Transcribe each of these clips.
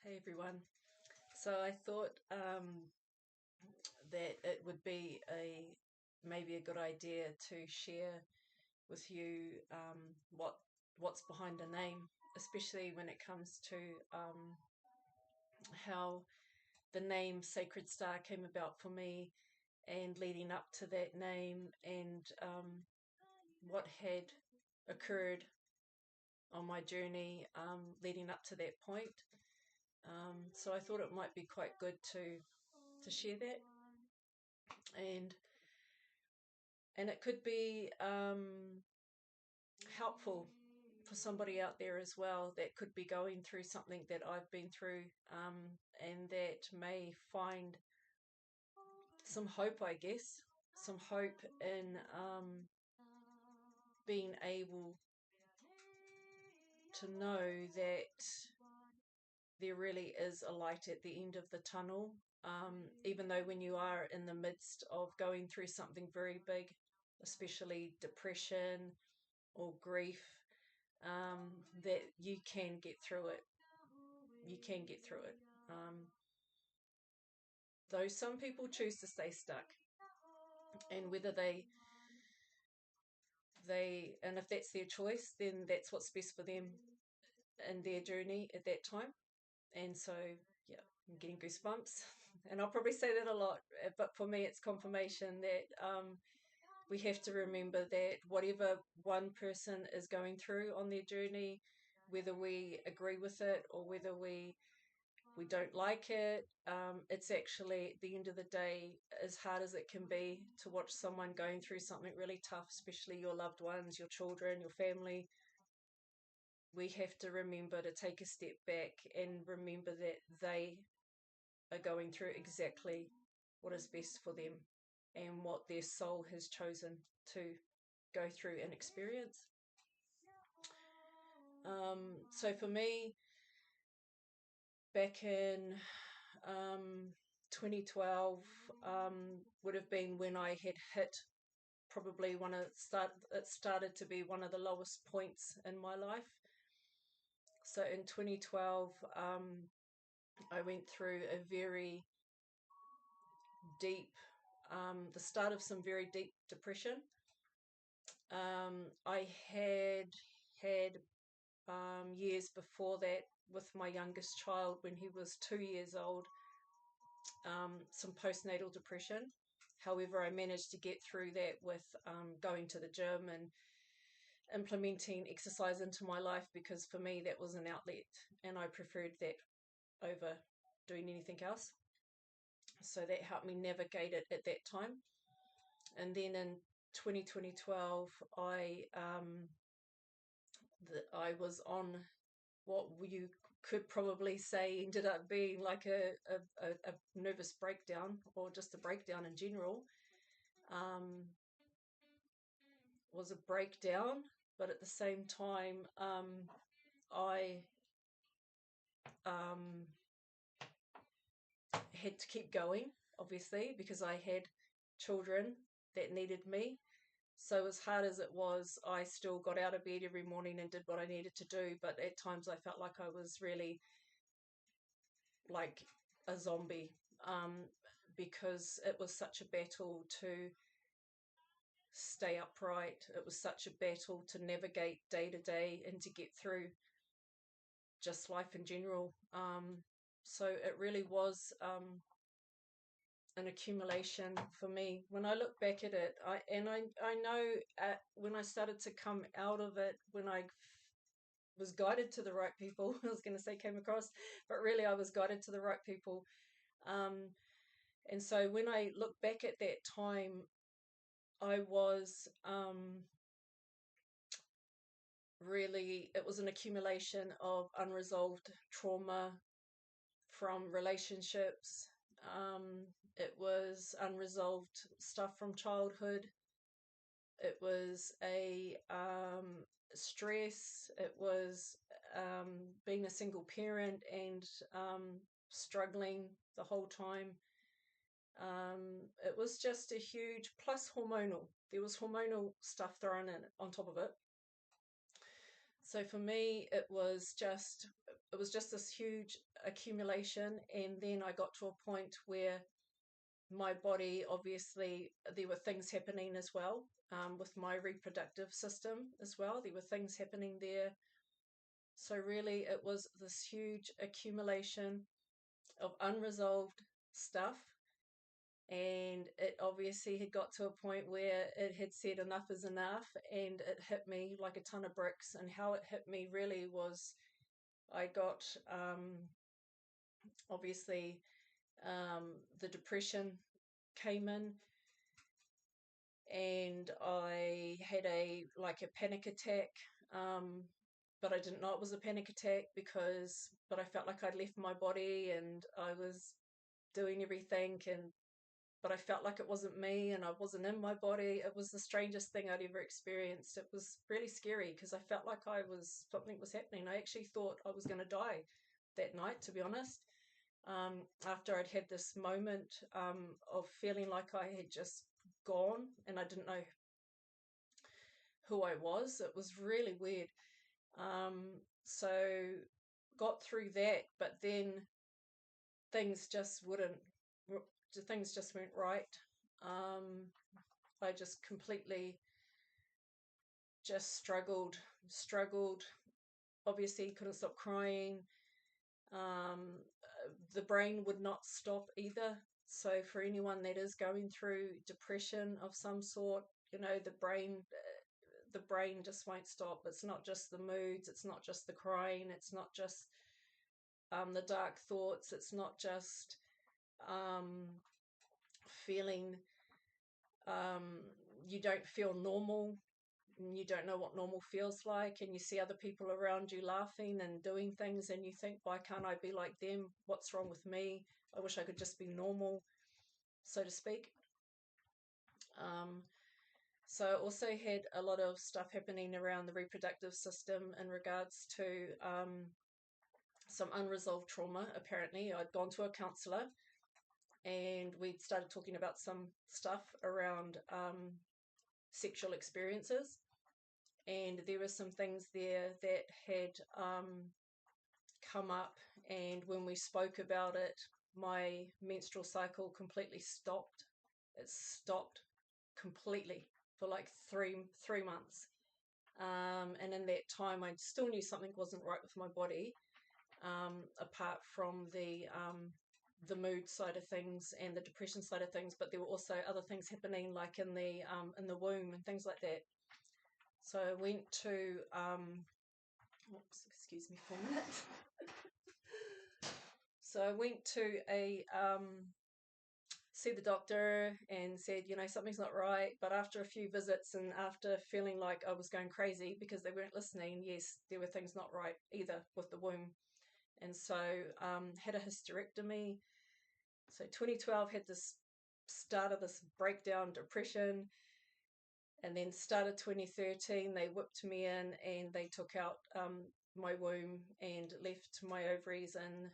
Hey everyone. So I thought that it would be maybe a good idea to share with you what's behind a name, especially when it comes to how the name Sacred Star came about for me, and leading up to that name, and what had occurred on my journey leading up to that point. So I thought it might be quite good to share that, and it could be helpful for somebody out there as well that could be going through something that I've been through, and that may find some hope, I guess, some hope in being able to know that there really is a light at the end of the tunnel. Even though when you are in the midst of going through something very big, especially depression or grief, that you can get through it. You can get through it. Though some people choose to stay stuck, and whether and if that's their choice, then that's what's best for them in their journey at that time. And so, yeah, I'm getting goosebumps, and I'll probably say that a lot, but for me, it's confirmation that we have to remember that whatever one person is going through on their journey, whether we agree with it or whether we don't like it, it's actually at the end of the day, as hard as it can be to watch someone going through something really tough, especially your loved ones, your children, your family. We have to remember to take a step back and remember that they are going through exactly what is best for them and what their soul has chosen to go through and experience. So for me, back in 2012, would have been when I had hit probably it started to be one of the lowest points in my life. So in 2012, I went through a very deep, the start of some very deep depression. I had years before that, with my youngest child when he was 2 years old, some postnatal depression. However, I managed to get through that with going to the gym and implementing exercise into my life, because for me that was an outlet and I preferred that over doing anything else. So that helped me navigate it at that time. And then in 2012, I was on what you could probably say ended up being like a nervous breakdown, or just a breakdown in general. Was a breakdown, but at the same time, I had to keep going, obviously, because I had children that needed me. So as hard as it was, I still got out of bed every morning and did what I needed to do. But at times I felt like I was really like a zombie, because it was such a battle to stay upright. It was such a battle to navigate day to day and to get through just life in general. So it really was an accumulation for me. When I look back at it, I know when I started to come out of it, when I was guided to the right people, I was going to say came across, but really I was guided to the right people. And so when I look back at that time, I was really, it was an accumulation of unresolved trauma from relationships. It was unresolved stuff from childhood. It was a stress. It was being a single parent and struggling the whole time. It was just a huge, plus hormonal. There was hormonal stuff thrown in on top of it. So for me, it it was just this huge accumulation. And then I got to a point where my body, obviously, there were things happening as well, with my reproductive system as well. There were things happening there. So really, it was this huge accumulation of unresolved stuff. And it obviously had got to a point where it had said enough is enough, and it hit me like a ton of bricks. And how it hit me really was I got, obviously, the depression came in, and I had a panic attack. But I didn't know it was a panic attack but I felt like I'd left my body and I was doing everything, but I felt like it wasn't me and I wasn't in my body. It was the strangest thing I'd ever experienced. It was really scary because I felt like something was happening. I actually thought I was going to die that night, to be honest. After I'd had this moment of feeling like I had just gone and I didn't know who I was. It was really weird. So got through that, but then things just went right. I just completely just struggled. Obviously couldn't stop crying. The brain would not stop either. So for anyone that is going through depression of some sort, the brain just won't stop. It's not just the moods, it's not just the crying, it's not just the dark thoughts, it's not just feeling you don't feel normal. You don't know what normal feels like, and you see other people around you laughing and doing things, and you think, why can't I be like them? What's wrong with me? I wish I could just be normal, so to speak. So I also had a lot of stuff happening around the reproductive system in regards to some unresolved trauma. Apparently, I'd gone to a counsellor and we'd started talking about some stuff around sexual experiences. And there were some things there that had come up, and when we spoke about it, my menstrual cycle completely stopped. It stopped completely for like three months. And in that time, I still knew something wasn't right with my body, apart from the mood side of things and the depression side of things. But there were also other things happening, like in the womb and things like that. So I went to excuse me for a minute. So I went to see the doctor and said, something's not right. But after a few visits and after feeling like I was going crazy because they weren't listening, yes, there were things not right either with the womb. And so had a hysterectomy. So 2012 had this start of this breakdown depression. And then started 2013, they whipped me in and they took out my womb and left my ovaries in.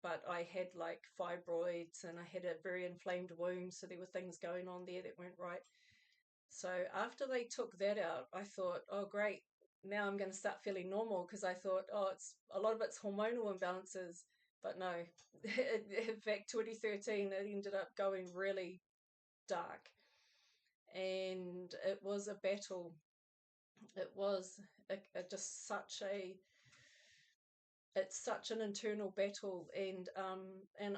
But I had like fibroids and I had a very inflamed womb, so there were things going on there that weren't right. So after they took that out, I thought, oh great, now I'm going to start feeling normal, because I thought, oh, it's a lot of it's hormonal imbalances. But no, in fact, 2013 it ended up going really dark, and it was a battle. It was just it's such an internal battle, and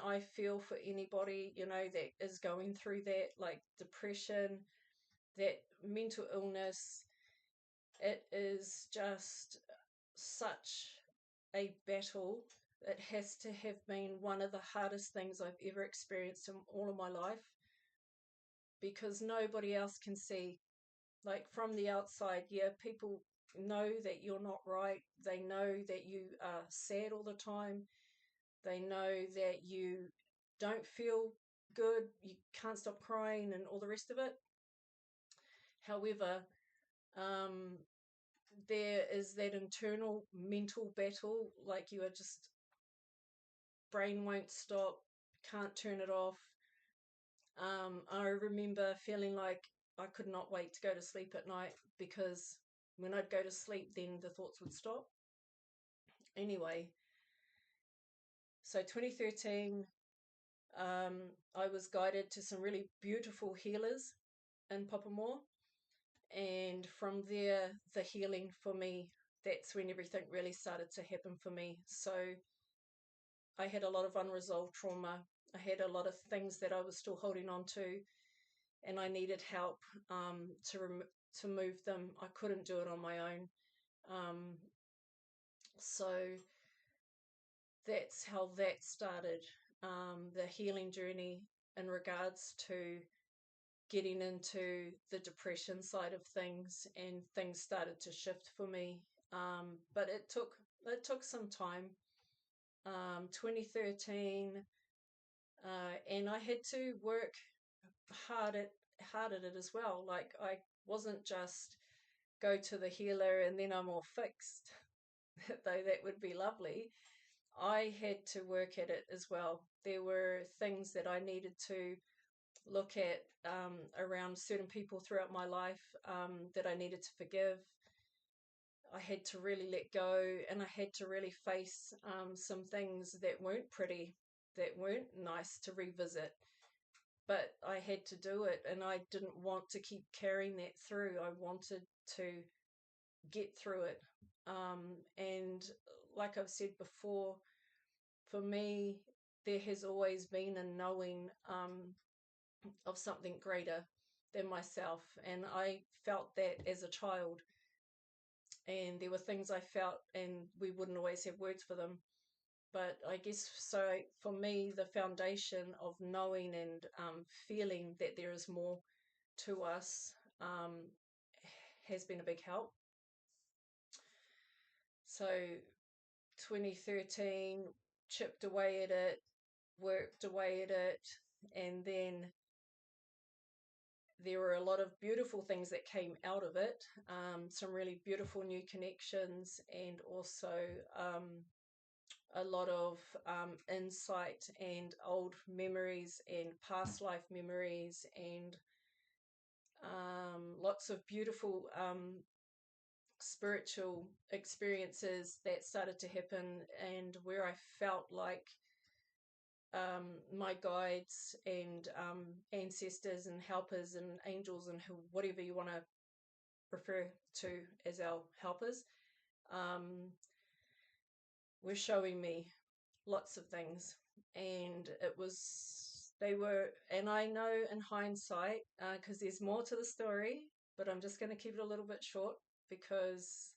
I feel for anybody that is going through that, like depression, that mental illness. It is just such a battle. It has to have been one of the hardest things I've ever experienced in all of my life, because nobody else can see. Like from the outside, yeah, people know that you're not right. They know that you are sad all the time. They know that you don't feel good. You can't stop crying and all the rest of it. However, there is that internal mental battle, like you are just, brain won't stop, can't turn it off. I remember feeling like I could not wait to go to sleep at night, because when I'd go to sleep, then the thoughts would stop. Anyway, So 2013, I was guided to some really beautiful healers in Papamoa. And from there, the healing for me, that's when everything really started to happen for me. So I had a lot of unresolved trauma. I had a lot of things that I was still holding on to, and I needed help to move them. I couldn't do it on my own. Um, so that's how that started, the healing journey in regards to getting into the depression side of things, and things started to shift for me. But it took some time. 2013, and I had to work hard at hard at it as well. Like, I wasn't just go to the healer and then I'm all fixed, though that would be lovely. I had to work at it as well. There were things that I needed to look at, around certain people throughout my life, that I needed to forgive. I had to really let go, and I had to really face, some things that weren't pretty, that weren't nice to revisit. But I had to do it, and I didn't want to keep carrying that through. I wanted to get through it. And like I've said before, for me, there has always been a knowing, of something greater than myself. And I felt that as a child. And there were things I felt, and we wouldn't always have words for them. But I guess so, for me, the foundation of knowing and, feeling that there is more to us, has been a big help. So 2013, chipped away at it, worked away at it, and then there were a lot of beautiful things that came out of it. Some really beautiful new connections, and also, a lot of, insight and old memories and past life memories, and, lots of beautiful, spiritual experiences that started to happen, and where I felt like, my guides and, ancestors and helpers and angels and whatever you want to refer to as our helpers, um, were showing me lots of things. And and I know in hindsight, because there's more to the story, but I'm just going to keep it a little bit short, because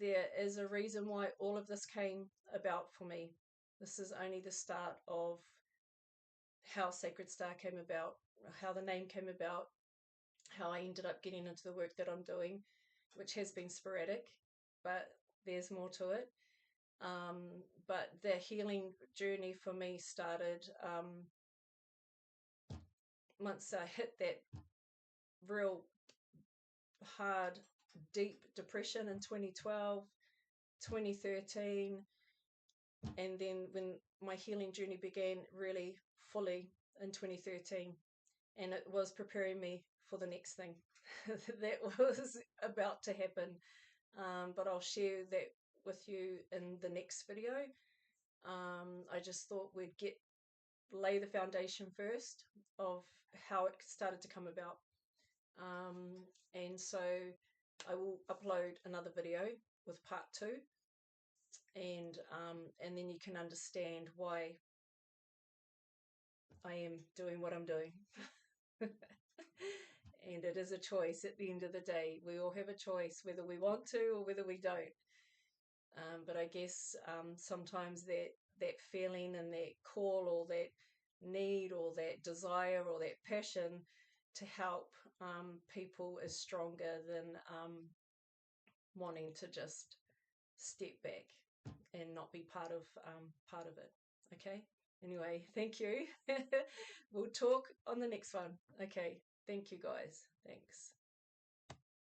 there is a reason why all of this came about for me. This is only the start of how Sacred Star came about, how the name came about, how I ended up getting into the work that I'm doing, which has been sporadic, but there's more to it. But the healing journey for me started, once I hit that real hard, deep depression in 2012, 2013, and then when my healing journey began really fully in 2013, and it was preparing me for the next thing that was about to happen. But I'll share that with you in the next video. I just thought we'd lay the foundation first of how it started to come about. And so I will upload another video with part 2, and then you can understand why I am doing what I'm doing. And it is a choice at the end of the day. We all have a choice whether we want to or whether we don't. But I guess, sometimes that feeling and that call, or that need, or that desire, or that passion to help, people is stronger than, wanting to just step back and not be part of it. Okay. Anyway, thank you. We'll talk on the next one. Okay. Thank you, guys. Thanks.